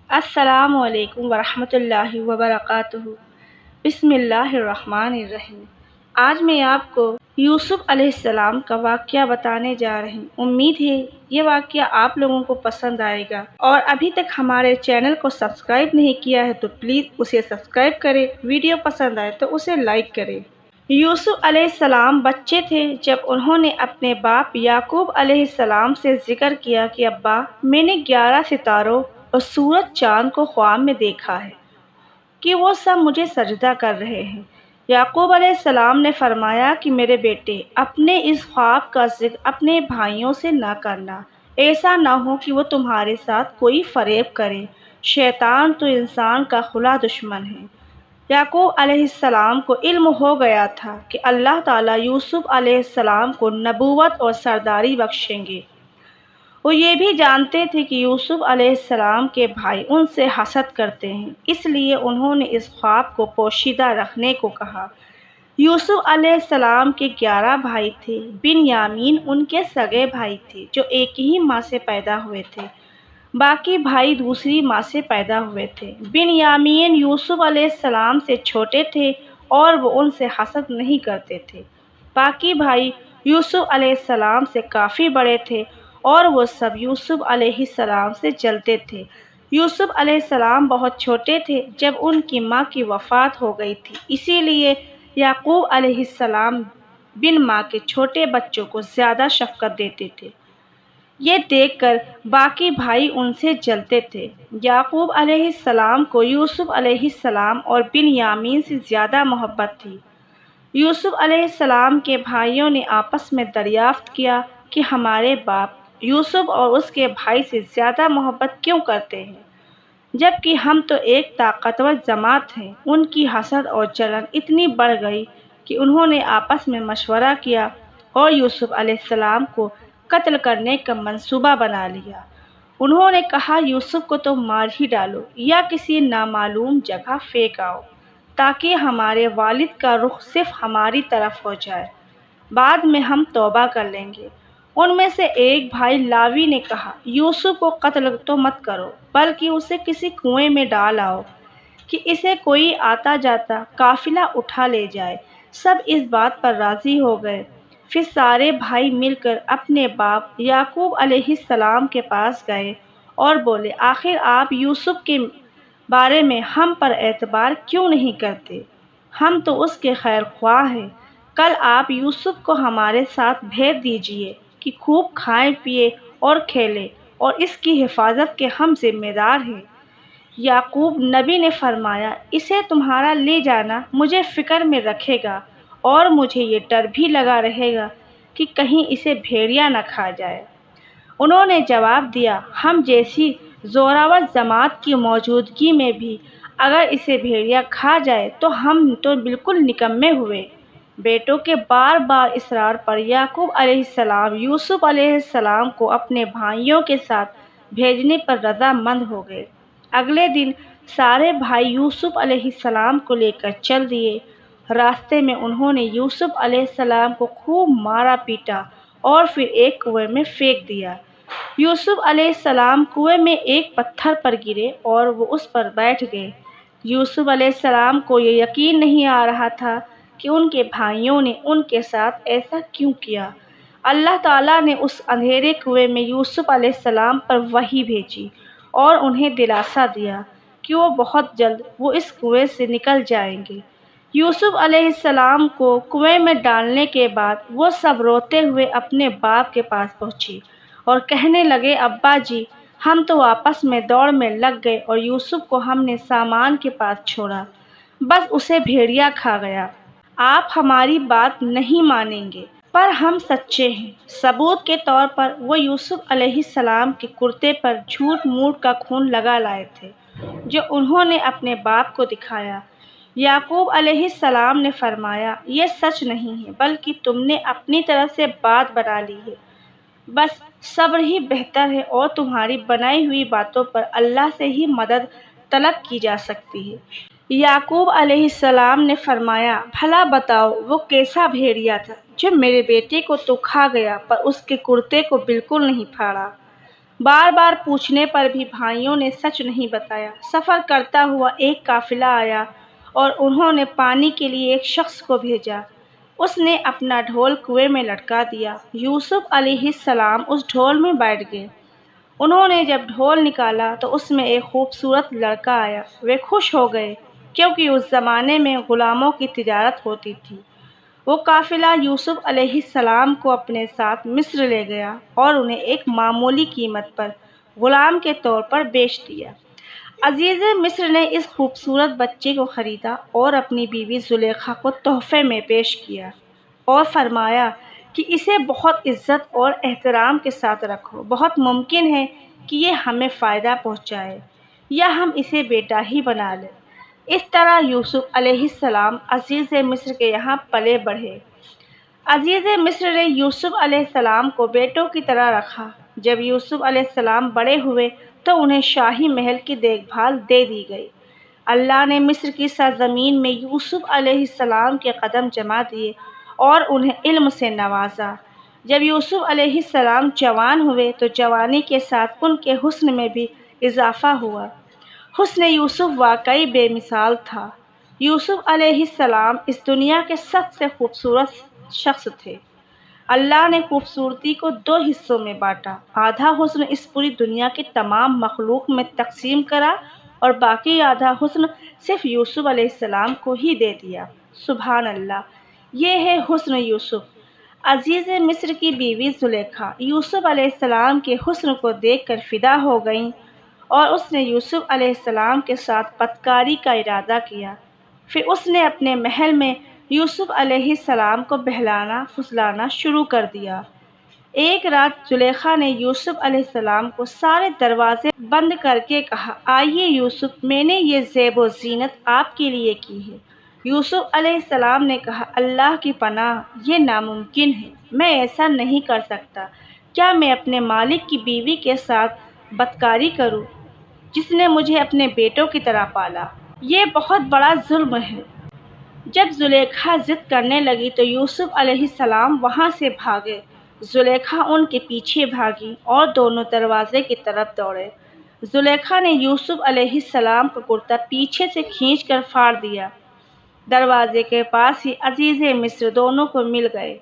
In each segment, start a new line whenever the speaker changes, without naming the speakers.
السلام علیکم ورحمۃ اللہ وبرکاتہ۔ بسم اللہ الرحمن الرحیم۔ آج میں آپ کو یوسف علیہ السلام کا واقعہ بتانے جا رہی ہوں۔ امید ہے یہ واقعہ آپ لوگوں کو پسند آئے گا، اور ابھی تک ہمارے چینل کو سبسکرائب نہیں کیا ہے تو پلیز اسے سبسکرائب کریں۔ ویڈیو پسند آئے تو اسے لائک کریں۔ یوسف علیہ السلام بچے تھے جب انہوں نے اپنے باپ یعقوب علیہ السلام سے ذکر کیا کہ ابا، میں نے 11 ستاروں اور سورج چاند کو خواب میں دیکھا ہے کہ وہ سب مجھے سجدہ کر رہے ہیں۔ یعقوب علیہ السلام نے فرمایا کہ میرے بیٹے، اپنے اس خواب کا ذکر اپنے بھائیوں سے نہ کرنا، ایسا نہ ہو کہ وہ تمہارے ساتھ کوئی فریب کرے۔ شیطان تو انسان کا کھلا دشمن ہے۔ یعقوب علیہ السلام کو علم ہو گیا تھا کہ اللہ تعالیٰ یوسف علیہ السلام کو نبوت اور سرداری بخشیں گے۔ وہ یہ بھی جانتے تھے کہ یوسف علیہ السلام کے بھائی ان سے حسد کرتے ہیں، اس لیے انہوں نے اس خواب کو پوشیدہ رکھنے کو کہا۔ یوسف علیہ السلام کے 11 بھائی تھے۔ بنیامین ان کے سگے بھائی تھے جو ایک ہی ماں سے پیدا ہوئے تھے، باقی بھائی دوسری ماں سے پیدا ہوئے تھے۔ بنیامین یوسف علیہ السلام سے چھوٹے تھے اور وہ ان سے حسد نہیں کرتے تھے۔ باقی بھائی یوسف علیہ السلام سے کافی بڑے تھے اور وہ سب یوسف علیہ السلام سے جلتے تھے۔ یوسف علیہ السلام بہت چھوٹے تھے جب ان کی ماں کی وفات ہو گئی تھی، اسی لیے یعقوب علیہ السلام بن ماں کے چھوٹے بچوں کو زیادہ شفقت دیتے تھے۔ یہ دیکھ کر باقی بھائی ان سے جلتے تھے۔ یعقوب علیہ السلام کو یوسف علیہ السلام اور بنیامین سے زیادہ محبت تھی۔ یوسف علیہ السلام کے بھائیوں نے آپس میں دریافت کیا کہ ہمارے باپ یوسف اور اس کے بھائی سے زیادہ محبت کیوں کرتے ہیں، جبکہ ہم تو ایک طاقتور جماعت ہیں۔ ان کی حسد اور جلن اتنی بڑھ گئی کہ انہوں نے آپس میں مشورہ کیا اور یوسف علیہ السلام کو قتل کرنے کا منصوبہ بنا لیا۔ انہوں نے کہا، یوسف کو تو مار ہی ڈالو یا کسی نامعلوم جگہ پھینک آؤ تاکہ ہمارے والد کا رخ صرف ہماری طرف ہو جائے، بعد میں ہم توبہ کر لیں گے۔ ان میں سے ایک بھائی لاوی نے کہا، یوسف کو قتل تو مت کرو، بلکہ اسے کسی کنویں میں ڈال آؤ کہ اسے کوئی آتا جاتا قافلہ اٹھا لے جائے۔ سب اس بات پر راضی ہو گئے۔ پھر سارے بھائی مل کر اپنے باپ یعقوب علیہ السلام کے پاس گئے اور بولے، آخر آپ یوسف کے بارے میں ہم پر اعتبار کیوں نہیں کرتے؟ ہم تو اس کے خیر خواہ ہیں۔ کل آپ یوسف کو ہمارے ساتھ بھیج دیجیے کہ خوب کھائیں پیئے اور کھیلیں، اور اس کی حفاظت کے ہم ذمہ دار ہیں۔ یعقوب نبی نے فرمایا، اسے تمہارا لے جانا مجھے فکر میں رکھے گا، اور مجھے یہ ڈر بھی لگا رہے گا کہ کہیں اسے بھیڑیا نہ کھا جائے۔ انہوں نے جواب دیا، ہم جیسی زوراور جماعت کی موجودگی میں بھی اگر اسے بھیڑیا کھا جائے تو ہم تو بالکل نکمے ہوئے۔ بیٹوں کے بار بار اصرار پر یعقوب علیہ السلام یوسف علیہ السلام کو اپنے بھائیوں کے ساتھ بھیجنے پر رضامند ہو گئے۔ اگلے دن سارے بھائی یوسف علیہ السلام کو لے کر چل دیے۔ راستے میں انہوں نے یوسف علیہ السلام کو خوب مارا پیٹا اور پھر ایک کنویں میں پھینک دیا۔ یوسف علیہ السلام کنویں میں ایک پتھر پر گرے اور وہ اس پر بیٹھ گئے۔ یوسف علیہ السلام کو یہ یقین نہیں آ رہا تھا کہ ان کے بھائیوں نے ان کے ساتھ ایسا کیوں کیا۔ اللہ تعالیٰ نے اس اندھیرے کنویں میں یوسف علیہ السلام پر وحی بھیجی اور انہیں دلاسا دیا کہ وہ بہت جلد وہ اس کنویں سے نکل جائیں گے۔ یوسف علیہ السلام کو کنویں میں ڈالنے کے بعد وہ سب روتے ہوئے اپنے باپ کے پاس پہنچے اور کہنے لگے، ابا جی، ہم تو آپس میں دوڑ میں لگ گئے اور یوسف کو ہم نے سامان کے پاس چھوڑا، بس اسے بھیڑیا کھا گیا۔ آپ ہماری بات نہیں مانیں گے، پر ہم سچے ہیں۔ ثبوت کے طور پر وہ یوسف علیہ السلام کے کرتے پر جھوٹ موٹ کا خون لگا لائے تھے جو انہوں نے اپنے باپ کو دکھایا۔ یعقوب علیہ السلام نے فرمایا، یہ سچ نہیں ہے، بلکہ تم نے اپنی طرف سے بات بنا لی ہے۔ بس صبر ہی بہتر ہے، اور تمہاری بنائی ہوئی باتوں پر اللہ سے ہی مدد طلب کی جا سکتی ہے۔ یعقوب علیہ السلام نے فرمایا، بھلا بتاؤ وہ کیسا بھیڑیا تھا جو میرے بیٹے کو تو کھا گیا پر اس کے کرتے کو بالکل نہیں پھاڑا؟ بار بار پوچھنے پر بھی بھائیوں نے سچ نہیں بتایا۔ سفر کرتا ہوا ایک قافلہ آیا اور انہوں نے پانی کے لیے ایک شخص کو بھیجا۔ اس نے اپنا ڈھول کنویں میں لٹکا دیا۔ یوسف علیہ السلام اس ڈھول میں بیٹھ گئے۔ انہوں نے جب ڈھول نکالا تو اس میں ایک خوبصورت لڑکا آیا۔ وہ خوش ہو گئے کیونکہ اس زمانے میں غلاموں کی تجارت ہوتی تھی۔ وہ قافلہ یوسف علیہ السلام کو اپنے ساتھ مصر لے گیا اور انہیں ایک معمولی قیمت پر غلام کے طور پر بیچ دیا۔ عزیز مصر نے اس خوبصورت بچے کو خریدا اور اپنی بیوی زلیخا کو تحفے میں پیش کیا اور فرمایا کہ اسے بہت عزت اور احترام کے ساتھ رکھو۔ بہت ممکن ہے کہ یہ ہمیں فائدہ پہنچائے یا ہم اسے بیٹا ہی بنا لیں۔ اس طرح یوسف علیہ السلام عزیز مصر کے یہاں پلے بڑھے۔ عزیز مصر نے یوسف علیہ السلام کو بیٹوں کی طرح رکھا۔ جب یوسف علیہ السلام بڑے ہوئے تو انہیں شاہی محل کی دیکھ بھال دے دی گئی۔ اللہ نے مصر کی سرزمین میں یوسف علیہ السلام کے قدم جما دیے اور انہیں علم سے نوازا۔ جب یوسف علیہ السلام جوان ہوئے تو جوانی کے ساتھ ان کے حسن میں بھی اضافہ ہوا۔ حسن یوسف واقعی بے مثال تھا۔ یوسف علیہ السلام اس دنیا کے سب سے خوبصورت شخص تھے۔ اللہ نے خوبصورتی کو دو حصوں میں بانٹا۔ آدھا حسن اس پوری دنیا کی تمام مخلوق میں تقسیم کرا اور باقی آدھا حسن صرف یوسف علیہ السلام کو ہی دے دیا۔ سبحان اللہ! یہ ہے حسن یوسف۔ عزیز مصر کی بیوی زلیخا یوسف علیہ السلام کے حسن کو دیکھ کر فدا ہو گئیں اور اس نے یوسف علیہ السلام کے ساتھ بدکاری کا ارادہ کیا۔ پھر اس نے اپنے محل میں یوسف علیہ السلام کو بہلانا پھسلانا شروع کر دیا۔ ایک رات زلیخا نے یوسف علیہ السلام کو سارے دروازے بند کر کے کہا، آئیے یوسف، میں نے یہ زیب و زینت آپ کے لیے کی ہے۔ یوسف علیہ السلام نے کہا، اللہ کی پناہ، یہ ناممکن ہے، میں ایسا نہیں کر سکتا۔ کیا میں اپنے مالک کی بیوی کے ساتھ بدکاری کروں جس نے مجھے اپنے بیٹوں کی طرح پالا؟ یہ بہت بڑا ظلم ہے۔ جب زلیخا ضد کرنے لگی تو یوسف علیہ السلام وہاں سے بھاگے۔ زلیخا ان کے پیچھے بھاگی اور دونوں دروازے کی طرف دوڑے۔ زلیخا نے یوسف علیہ السلام کا کرتا پیچھے سے کھینچ کر پھاڑ دیا۔ دروازے کے پاس ہی عزیز مصر دونوں کو مل گئے۔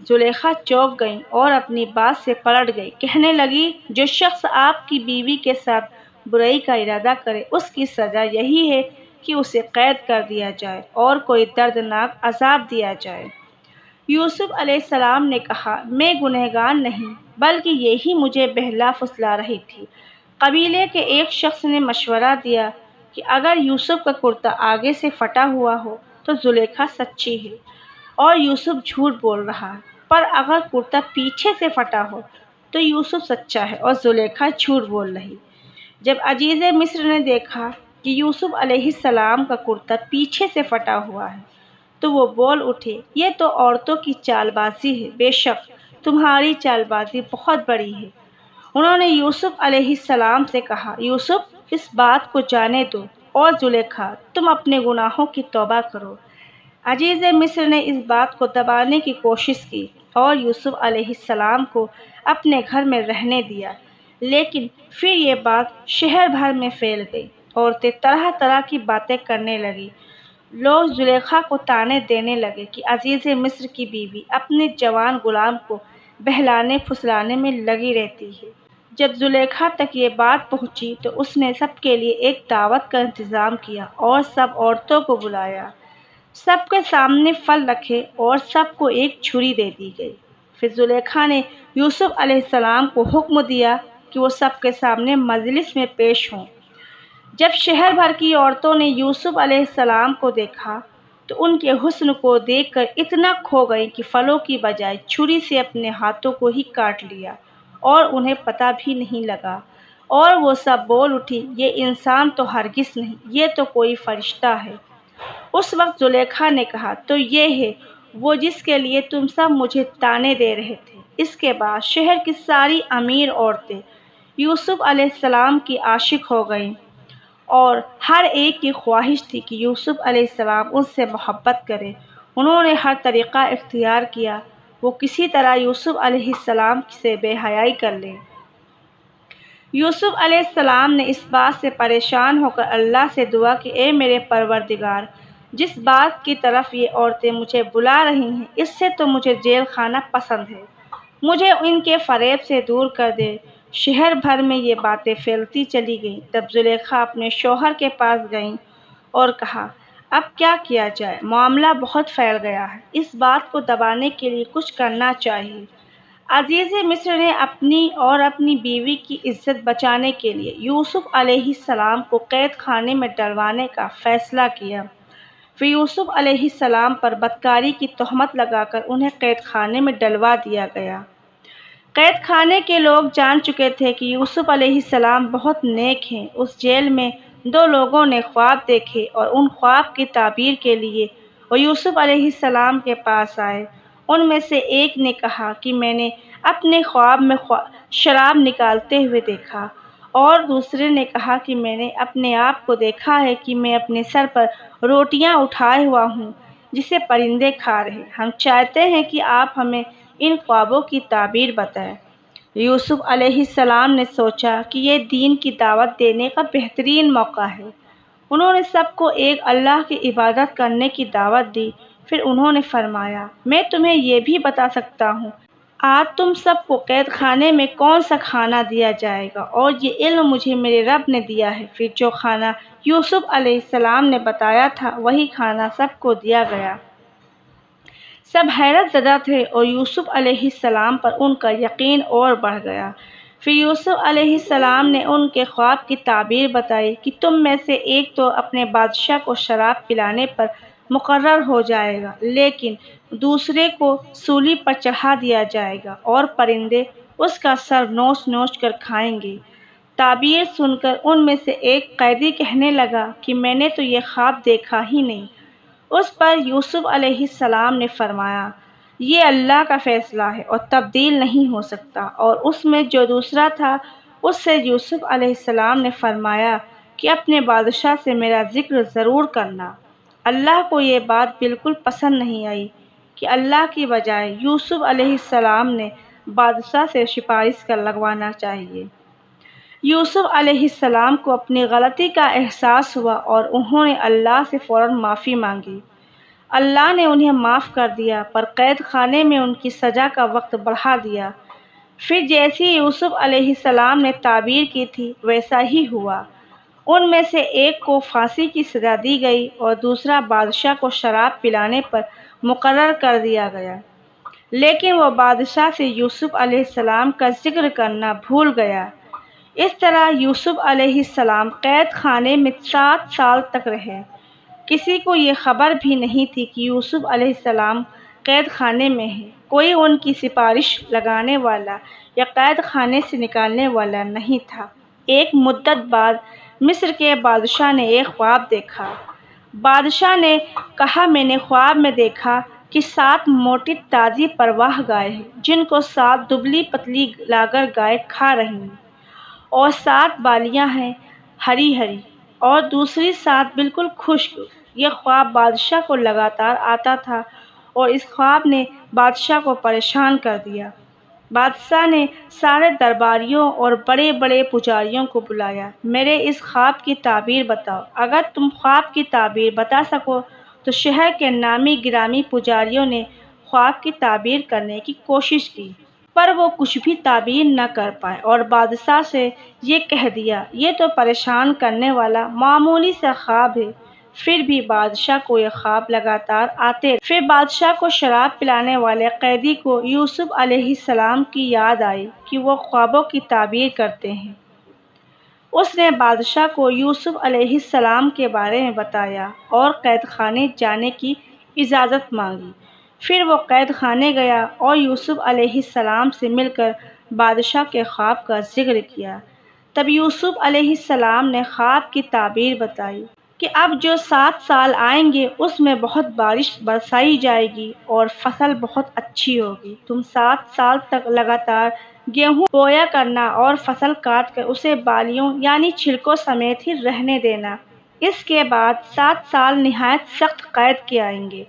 زلیخا چونک گئی اور اپنی بات سے پلٹ گئی۔ کہنے لگی، جو شخص آپ کی بیوی کے ساتھ برائی کا ارادہ کرے اس کی سزا یہی ہے کہ اسے قید کر دیا جائے اور کوئی دردناک عذاب دیا جائے۔ یوسف علیہ السلام نے کہا، میں گنہگار نہیں بلکہ یہی مجھے بہلا پھسلا رہی تھی۔ قبیلے کے ایک شخص نے مشورہ دیا کہ اگر یوسف کا کرتا آگے سے پھٹا ہوا ہو تو زلیخا سچی ہے اور یوسف جھوٹ بول رہا ہے، پر اگر کرتا پیچھے سے پھٹا ہو تو یوسف سچا ہے اور زلیخا جھوٹ بول رہی۔ جب عزیز مصر نے دیکھا کہ یوسف علیہ السلام کا کرتا پیچھے سے پھٹا ہوا ہے تو وہ بول اٹھے، یہ تو عورتوں کی چال بازی ہے، بے شک تمہاری چال بازی بہت بڑی ہے۔ انہوں نے یوسف علیہ السلام سے کہا، یوسف، اس بات کو جانے دو اور زلیخا، تم اپنے گناہوں کی توبہ کرو۔ عزیز مصر نے اس بات کو دبانے کی کوشش کی اور یوسف علیہ السلام کو اپنے گھر میں رہنے دیا، لیکن پھر یہ بات شہر بھر میں پھیل گئی۔ عورتیں طرح طرح کی باتیں کرنے لگیں۔ لوگ زلیخا کو طعنے دینے لگے کہ عزیز مصر کی بیوی اپنے جوان غلام کو بہلانے پھسلانے میں لگی رہتی ہے۔ جب زلیخا تک یہ بات پہنچی تو اس نے سب کے لیے ایک دعوت کا انتظام کیا اور سب عورتوں کو بلایا۔ سب کے سامنے پھل رکھے اور سب کو ایک چھری دے دی گئی۔ پھر زلیخا نے یوسف علیہ السلام کو حکم دیا کہ وہ سب کے سامنے مجلس میں پیش ہوں۔ جب شہر بھر کی عورتوں نے یوسف علیہ السلام کو دیکھا تو ان کے حسن کو دیکھ کر اتنا کھو گئی کہ پھلوں کی بجائے چھری سے اپنے ہاتھوں کو ہی کاٹ لیا اور انہیں پتہ بھی نہیں لگا، اور وہ سب بول اٹھی، یہ انسان تو ہرگز نہیں، یہ تو کوئی فرشتہ ہے۔ اس وقت زلیخا نے کہا، تو یہ ہے وہ جس کے لیے تم سب مجھے طعنے دے رہے تھے۔ اس کے بعد شہر کی ساری امیر عورتیں یوسف علیہ السلام کی عاشق ہو گئیں اور ہر ایک کی خواہش تھی کہ یوسف علیہ السلام ان سے محبت کرے۔ انہوں نے ہر طریقہ اختیار کیا وہ کسی طرح یوسف علیہ السلام سے بے حیائی کر لیں۔ یوسف علیہ السلام نے اس بات سے پریشان ہو کر اللہ سے دعا کہ اے میرے پروردگار، جس بات کی طرف یہ عورتیں مجھے بلا رہی ہیں اس سے تو مجھے جیل خانہ پسند ہے، مجھے ان کے فریب سے دور کر دے۔ شہر بھر میں یہ باتیں پھیلتی چلی گئیں۔ تب زلیخا اپنے شوہر کے پاس گئیں اور کہا، اب کیا کیا جائے؟ معاملہ بہت پھیل گیا ہے، اس بات کو دبانے کے لیے کچھ کرنا چاہیے۔ عزیز مصر نے اپنی اور اپنی بیوی کی عزت بچانے کے لیے یوسف علیہ السلام کو قید خانے میں ڈلوانے کا فیصلہ کیا۔ پھر یوسف علیہ السلام پر بدکاری کی تہمت لگا کر انہیں قید خانے میں ڈلوا دیا گیا۔ قید خانے کے لوگ جان چکے تھے کہ یوسف علیہ السلام بہت نیک ہیں۔ اس جیل میں دو لوگوں نے خواب دیکھے اور ان خواب کی تعبیر کے لیے وہ یوسف علیہ السلام کے پاس آئے۔ ان میں سے ایک نے کہا کہ میں نے اپنے خواب میں شراب نکالتے ہوئے دیکھا، اور دوسرے نے کہا کہ میں نے اپنے آپ کو دیکھا ہے کہ میں اپنے سر پر روٹیاں اٹھائے ہوا ہوں جسے پرندے کھا رہے۔ ہم چاہتے ہیں کہ آپ ہمیں ان خوابوں کی تعبیر بتائیں۔ یوسف علیہ السلام نے سوچا کہ یہ دین کی دعوت دینے کا بہترین موقع ہے۔ انہوں نے سب کو ایک اللہ کی عبادت کرنے کی دعوت دی۔ پھر انہوں نے فرمایا، میں تمہیں یہ بھی بتا سکتا ہوں آج تم سب کو قید خانے میں کون سا کھانا دیا جائے گا، اور یہ علم مجھے میرے رب نے دیا ہے۔ پھر جو کھانا یوسف علیہ السلام نے بتایا تھا وہی کھانا سب کو دیا گیا۔ سب حیرت زدہ تھے اور یوسف علیہ السلام پر ان کا یقین اور بڑھ گیا۔ پھر یوسف علیہ السلام نے ان کے خواب کی تعبیر بتائی کہ تم میں سے ایک تو اپنے بادشاہ کو شراب پلانے پر مقرر ہو جائے گا، لیکن دوسرے کو سولی پر چڑھا دیا جائے گا اور پرندے اس کا سر نوچ نوچ کر کھائیں گے۔ تعبیر سن کر ان میں سے ایک قیدی کہنے لگا کہ میں نے تو یہ خواب دیکھا ہی نہیں۔ اس پر یوسف علیہ السلام نے فرمایا، یہ اللہ کا فیصلہ ہے اور تبدیل نہیں ہو سکتا۔ اور اس میں جو دوسرا تھا اس سے یوسف علیہ السلام نے فرمایا کہ اپنے بادشاہ سے میرا ذکر ضرور کرنا۔ اللہ کو یہ بات بالکل پسند نہیں آئی کہ اللہ کی بجائے یوسف علیہ السلام نے بادشاہ سے سفارش کر لگوانا چاہیے۔ یوسف علیہ السلام کو اپنی غلطی کا احساس ہوا اور انہوں نے اللہ سے فوراً معافی مانگی۔ اللہ نے انہیں معاف کر دیا، پر قید خانے میں ان کی سزا کا وقت بڑھا دیا۔ پھر جیسی یوسف علیہ السلام نے تعبیر کی تھی ویسا ہی ہوا۔ ان میں سے ایک کو پھانسی کی سزا دی گئی اور دوسرا بادشاہ کو شراب پلانے پر مقرر کر دیا گیا، لیکن وہ بادشاہ سے یوسف علیہ السلام کا ذکر کرنا بھول گیا۔ اس طرح یوسف علیہ السلام قید خانے میں 7 سال تک رہے۔ کسی کو یہ خبر بھی نہیں تھی کہ یوسف علیہ السلام قید خانے میں ہیں۔ کوئی ان کی سفارش لگانے والا یا قید خانے سے نکالنے والا نہیں تھا۔ ایک مدت بعد مصر کے بادشاہ نے ایک خواب دیکھا۔ بادشاہ نے کہا، میں نے خواب میں دیکھا کہ 7 موٹی تازی پرواہ گائے ہیں جن کو 7 دبلی پتلی لاغر گائے کھا رہی ہیں، اور 7 بالیاں ہیں ہری ہری اور دوسری 7 بالکل خشک۔ یہ خواب بادشاہ کو لگاتار آتا تھا اور اس خواب نے بادشاہ کو پریشان کر دیا۔ بادشاہ نے سارے درباریوں اور بڑے بڑے پجاریوں کو بلایا۔ میرے اس خواب کی تعبیر بتاؤ۔ اگر تم خواب کی تعبیر بتا سکو تو شہر کے نامی گرامی پجاریوں نے خواب کی تعبیر کرنے کی کوشش کی، پر وہ کچھ بھی تعبیر نہ کر پائے اور بادشاہ سے یہ کہہ دیا، یہ تو پریشان کرنے والا معمولی سا خواب ہے۔ پھر بھی بادشاہ کو یہ خواب لگاتار آتے رہے۔ پھر بادشاہ کو شراب پلانے والے قیدی کو یوسف علیہ السلام کی یاد آئی کہ وہ خوابوں کی تعبیر کرتے ہیں۔ اس نے بادشاہ کو یوسف علیہ السلام کے بارے میں بتایا اور قید خانے جانے کی اجازت مانگی۔ پھر وہ قید خانے گیا اور یوسف علیہ السلام سے مل کر بادشاہ کے خواب کا ذکر کیا۔ تب یوسف علیہ السلام نے خواب کی تعبیر بتائی کہ اب جو 7 سال آئیں گے اس میں بہت بارش برسائی جائے گی اور فصل بہت اچھی ہوگی۔ تم 7 سال تک لگاتار گیہوں بویا کرنا اور فصل کاٹ کر اسے بالیوں یعنی چھلکوں سمیت ہی رہنے دینا۔ اس کے بعد 7 سال نہایت سخت قید کے آئیں گے،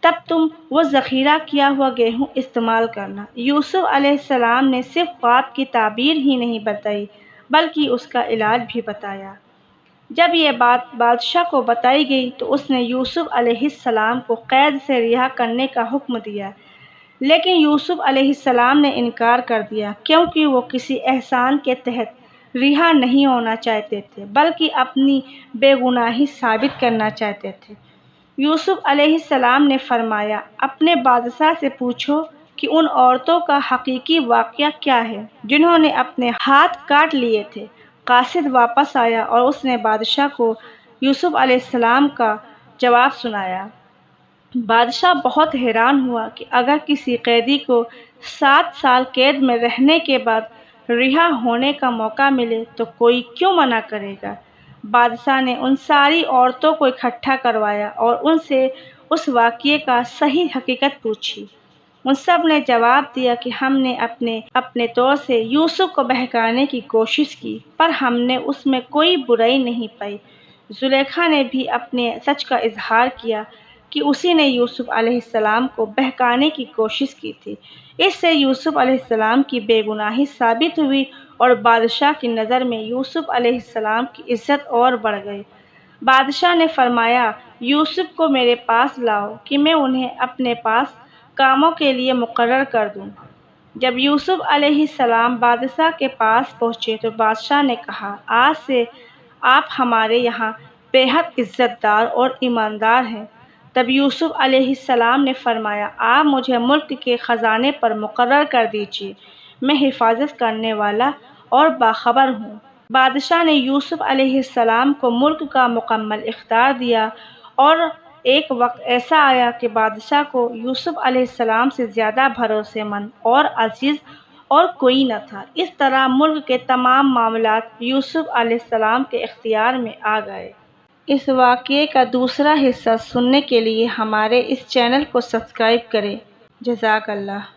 تب تم وہ ذخیرہ کیا ہوا گیہوں استعمال کرنا۔ یوسف علیہ السلام نے صرف خواب کی تعبیر ہی نہیں بتائی بلکہ اس کا علاج بھی بتایا۔ جب یہ بات بادشاہ کو بتائی گئی تو اس نے یوسف علیہ السلام کو قید سے رہا کرنے کا حکم دیا، لیکن یوسف علیہ السلام نے انکار کر دیا، کیونکہ وہ کسی احسان کے تحت رہا نہیں ہونا چاہتے تھے بلکہ اپنی بے گناہی ثابت کرنا چاہتے تھے۔ یوسف علیہ السلام نے فرمایا، اپنے بادشاہ سے پوچھو کہ ان عورتوں کا حقیقی واقعہ کیا ہے جنہوں نے اپنے ہاتھ کاٹ لیے تھے۔ قاصد واپس آیا اور اس نے بادشاہ کو یوسف علیہ السلام کا جواب سنایا۔ بادشاہ بہت حیران ہوا کہ اگر کسی قیدی کو 7 سال قید میں رہنے کے بعد رہا ہونے کا موقع ملے تو کوئی کیوں منع کرے گا؟ بادشاہ نے ان ساری عورتوں کو اکٹھا کروایا اور ان سے اس واقعے کا صحیح حقیقت پوچھی۔ ان سب نے جواب دیا کہ ہم نے اپنے طور سے یوسف کو بہکانے کی کوشش کی، پر ہم نے اس میں کوئی برائی نہیں پائی۔ زلیخا نے بھی اپنے سچ کا اظہار کیا کہ اسی نے یوسف علیہ السلام کو بہکانے کی کوشش کی تھی۔ اس سے یوسف علیہ السلام کی بے گناہی ثابت ہوئی اور بادشاہ کی نظر میں یوسف علیہ السلام کی عزت اور بڑھ گئی۔ بادشاہ نے فرمایا، یوسف کو میرے پاس لاؤ کہ میں انہیں اپنے پاس کاموں کے لیے مقرر کر دوں۔ جب یوسف علیہ السلام بادشاہ کے پاس پہنچے تو بادشاہ نے کہا، آج سے آپ ہمارے یہاں بے حد عزت دار اور ایماندار ہیں۔ تب یوسف علیہ السلام نے فرمایا، آپ مجھے ملک کے خزانے پر مقرر کر دیجیے، میں حفاظت کرنے والا اور باخبر ہوں۔ بادشاہ نے یوسف علیہ السلام کو ملک کا مکمل اختیار دیا، اور ایک وقت ایسا آیا کہ بادشاہ کو یوسف علیہ السلام سے زیادہ بھروسے مند اور عزیز اور کوئی نہ تھا۔ اس طرح ملک کے تمام معاملات یوسف علیہ السلام کے اختیار میں آ گئے۔ اس واقعے کا دوسرا حصہ سننے کے لیے ہمارے اس چینل کو سبسکرائب کریں۔ جزاک اللہ۔